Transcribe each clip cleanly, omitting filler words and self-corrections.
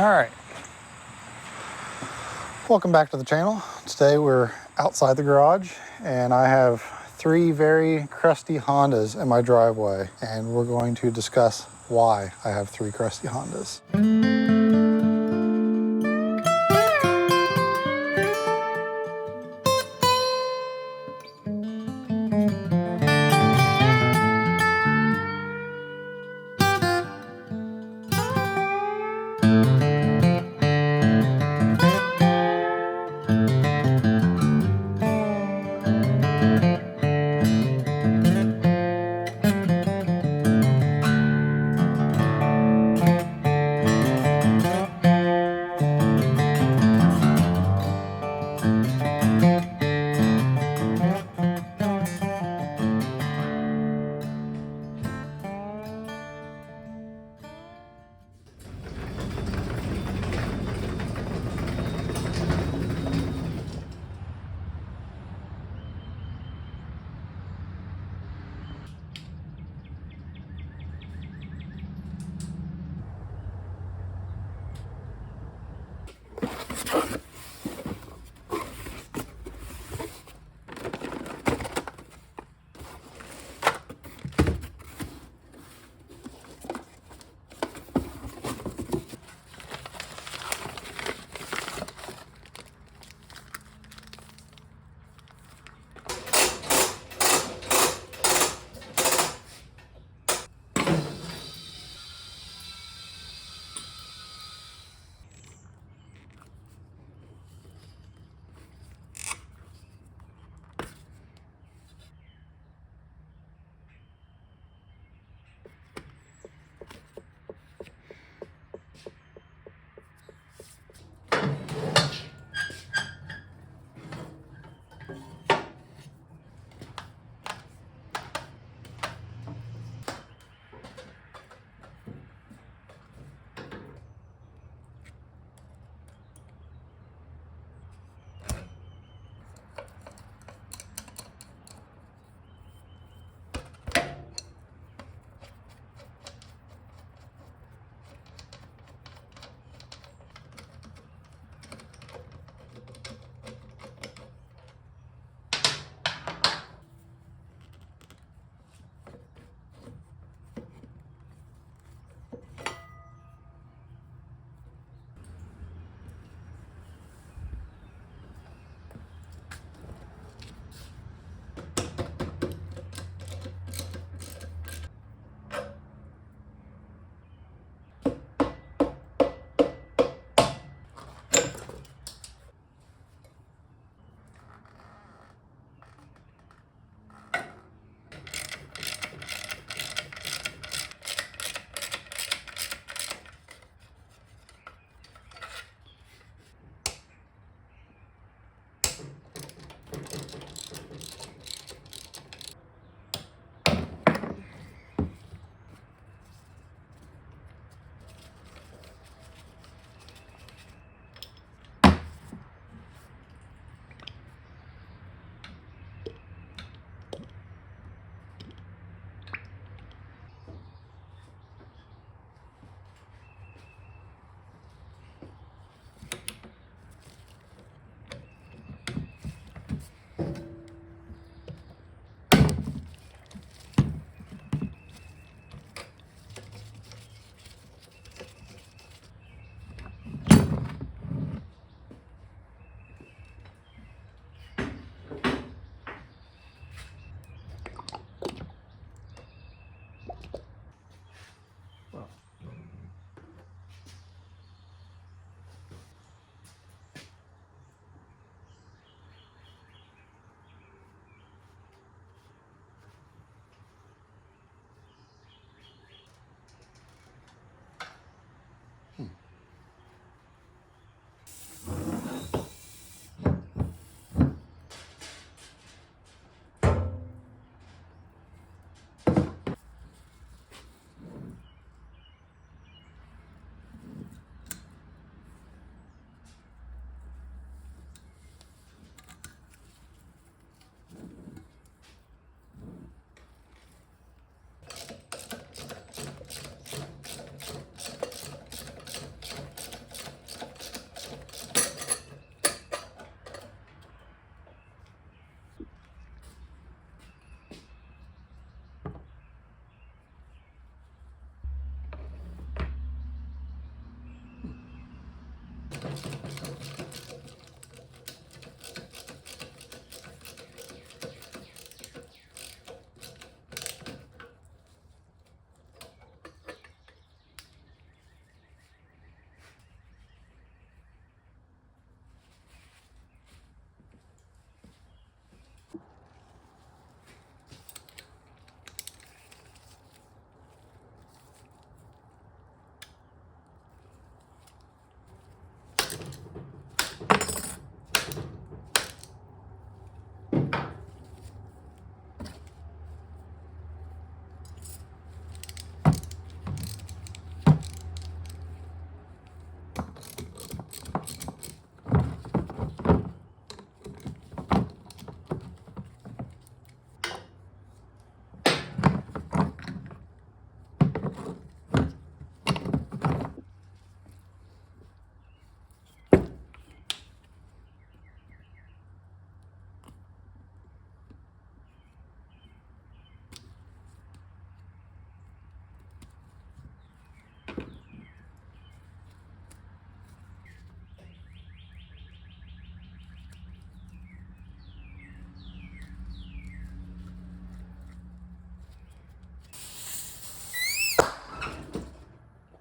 All right. Welcome back to the channel. Today we're outside the garage and I have 3 very crusty Hondas in my driveway, and we're going to discuss why I have 3 crusty Hondas.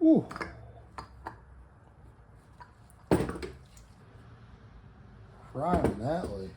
Ooh. Frying Natalie.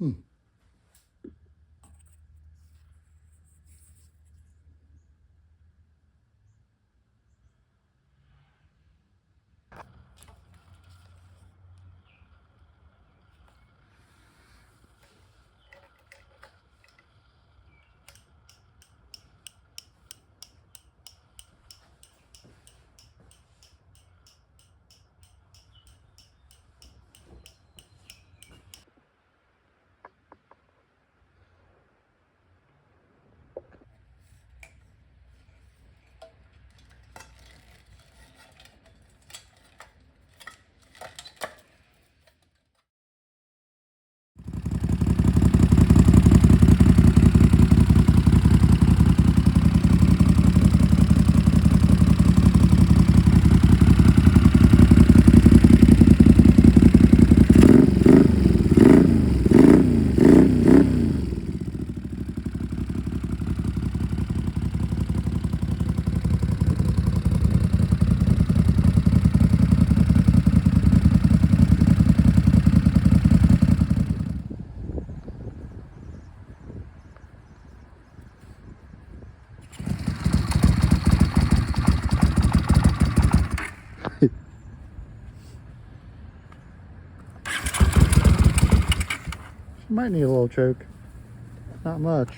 Hmm. Might need a little choke. Not much.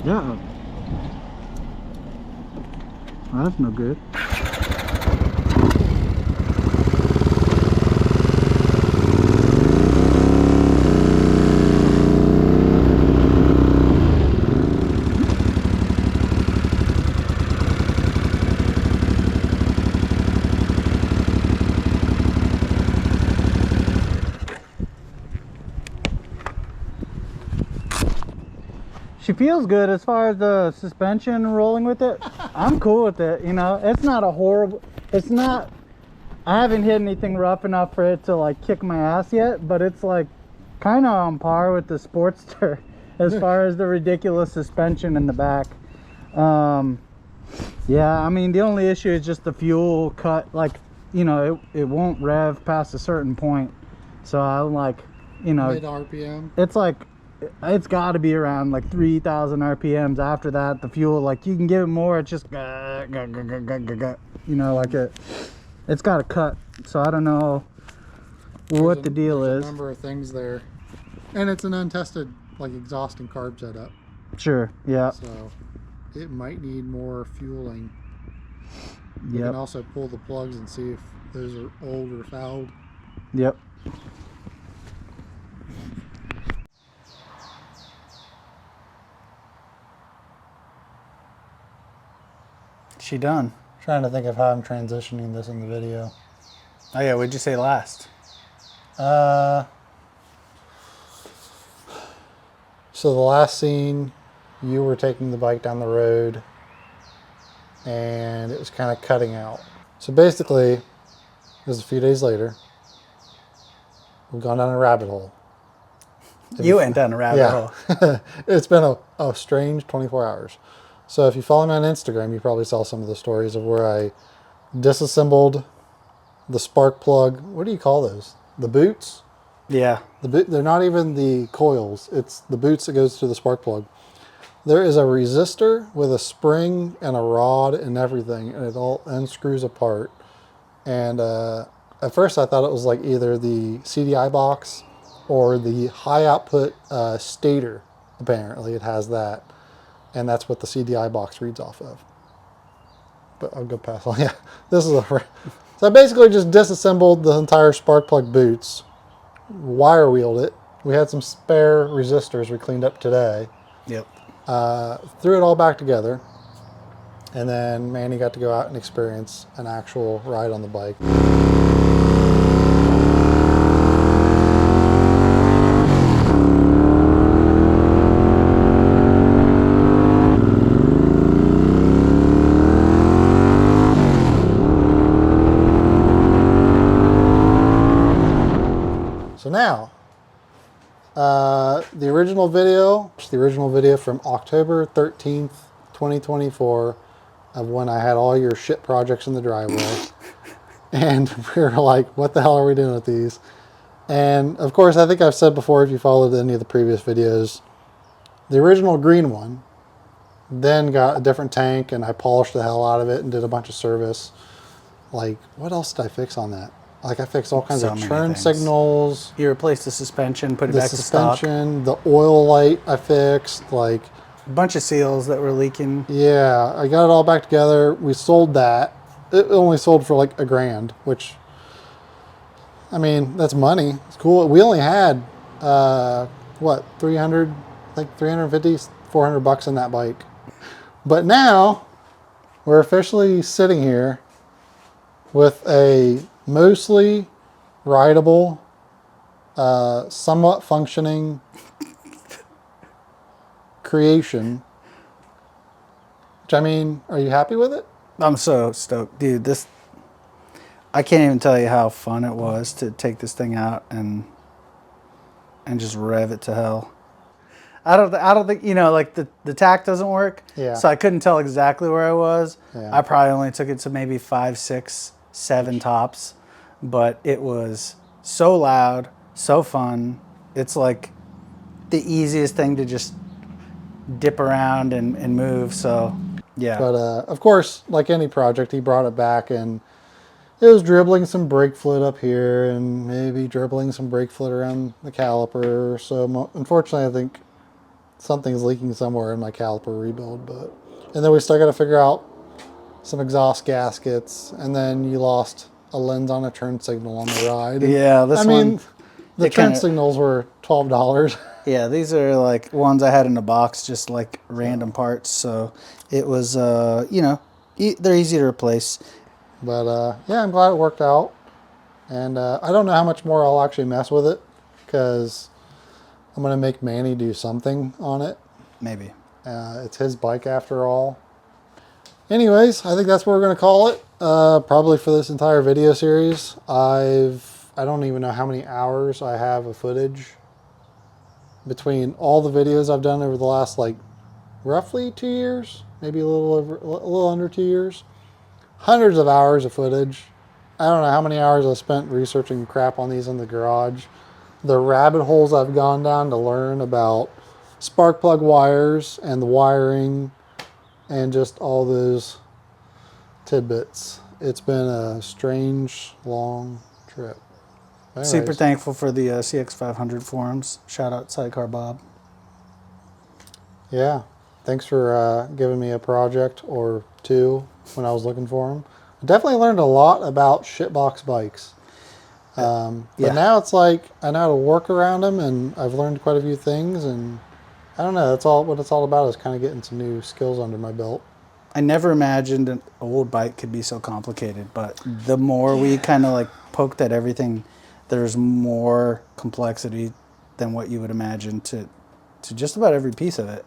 Yeah. Well, that's no good. She feels good as far as the suspension rolling with it. I'm cool with it, you know. It's not a horrible, it's not, I haven't hit anything rough enough for it to like kick my ass yet, but it's like kind of on par with the Sportster as far as the ridiculous suspension in the back. Yeah, I mean, the only issue is just the fuel cut, like, you know, it won't rev past a certain point. So I'm like, you know, mid RPM. it's like, it's got to be around like 3,000 RPMs. After that, the fuel, like, you can give it more, it's just, you know, like it's got to cut. So I don't know what the deal is. There's a number of things there. And it's an untested, like, exhaust and carb setup. Sure, yeah. So it might need more fueling. You Yep. can also pull the plugs and see if those are old or fouled. Yep. She done. Trying to think of how I'm transitioning this in the video. Oh yeah, what'd you say last? So the last scene, you were taking the bike down the road and it was kind of cutting out. So basically, it was a few days later. We've gone down a rabbit hole. You went down a rabbit hole. It's been a strange 24 hours. So if you follow me on Instagram, you probably saw some of the stories of where I disassembled the spark plug. What do you call those? The boots? Yeah. They're not even the coils. It's the boots that goes to the spark plug. There is a resistor with a spring and a rod and everything, and it all unscrews apart. And at first I thought it was like either the CDI box or the high output stator. Apparently it has that. And that's what the CDI box reads off of. But I'll go past all. Yeah, this is so I basically just disassembled the entire spark plug boots, wire wheeled it. We had some spare resistors we cleaned up today. Yep. Threw it all back together, and then Manny got to go out and experience an actual ride on the bike. So now, the original video from October 13th, 2024, of when I had all your shit projects in the driveway. And we were like, what the hell are we doing with these? And of course, I think I've said before, if you followed any of the previous videos, the original green one then got a different tank and I polished the hell out of it and did a bunch of service. Like, what else did I fix on that? Like, I fixed all kinds of turn signals. You replaced the suspension, put it back to stock. The oil light I fixed, like A bunch of seals that were leaking. Yeah, I got it all back together. We sold that. It only sold for like $1,000, which, I mean, that's money. It's cool. We only had, what, 300, I think 350, 400 bucks in that bike. But now we're officially sitting here with a mostly rideable, somewhat functioning creation. Which, I mean, are you happy with it? I'm so stoked. Dude, I can't even tell you how fun it was to take this thing out and just rev it to hell. I don't think, you know, like the tack doesn't work. Yeah. So I couldn't tell exactly where I was. Yeah. I probably only took it to maybe 5, 6, 7 tops, but it was so loud, so fun. It's like the easiest thing to just dip around and move. So yeah. But of course, like any project, he brought it back and it was dribbling some brake fluid up here and maybe dribbling some brake fluid around the caliper. So unfortunately, I think something's leaking somewhere in my caliper rebuild. But and then we still got to figure out some exhaust gaskets, and then you lost a lens on a turn signal on the ride. And, Yeah, this I mean, one, the it turn kinda- signals were $12. Yeah, these are like ones I had in a box, just like random parts. So it was, you know, they're easy to replace. But yeah, I'm glad it worked out. And I don't know how much more I'll actually mess with it, because I'm going to make Manny do something on it. Maybe. It's his bike after all. Anyways, I think that's what we're going to call it. Probably for this entire video series. I don't even know how many hours I have of footage between all the videos I've done over the last, like, roughly 2 years, maybe a little under 2 years. Hundreds of hours of footage. I don't know how many hours I spent researching crap on these in the garage. The rabbit holes I've gone down to learn about spark plug wires and the wiring and just all those tidbits. It's been a strange, long trip. Anyways, Super thankful for the CX500 forums. Shout out Sidecar Bob. yeah, thanks for giving me a project or two when I was looking for them. I definitely learned a lot about shitbox bikes. But Yeah. now it's like I know how to work around them, and I've learned quite a few things, and I don't know, that's all what it's all about, is kind of getting some new skills under my belt. I never imagined an old bike could be so complicated, but the more we kind of like poked at everything, there's more complexity than what you would imagine to just about every piece of it.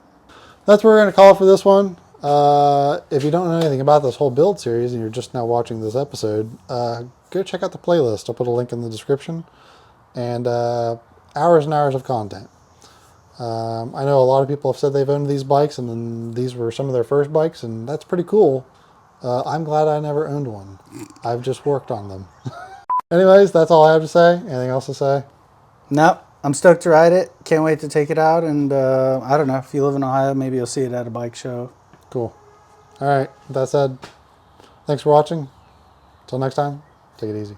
That's what we're going to call it for this one. If you don't know anything about this whole build series and you're just now watching this episode, go check out the playlist. I'll put a link in the description. And hours and hours of content. I know a lot of people have said they've owned these bikes, and then these were some of their first bikes, and that's pretty cool. I'm glad I never owned one. I've just worked on them. Anyways, that's all I have to say. Anything else to say? Nope. I'm stoked to ride it. Can't wait to take it out. And I don't know, if you live in Ohio, maybe you'll see it at a bike show. Cool. All right. With that said, thanks for watching. Until next time, take it easy.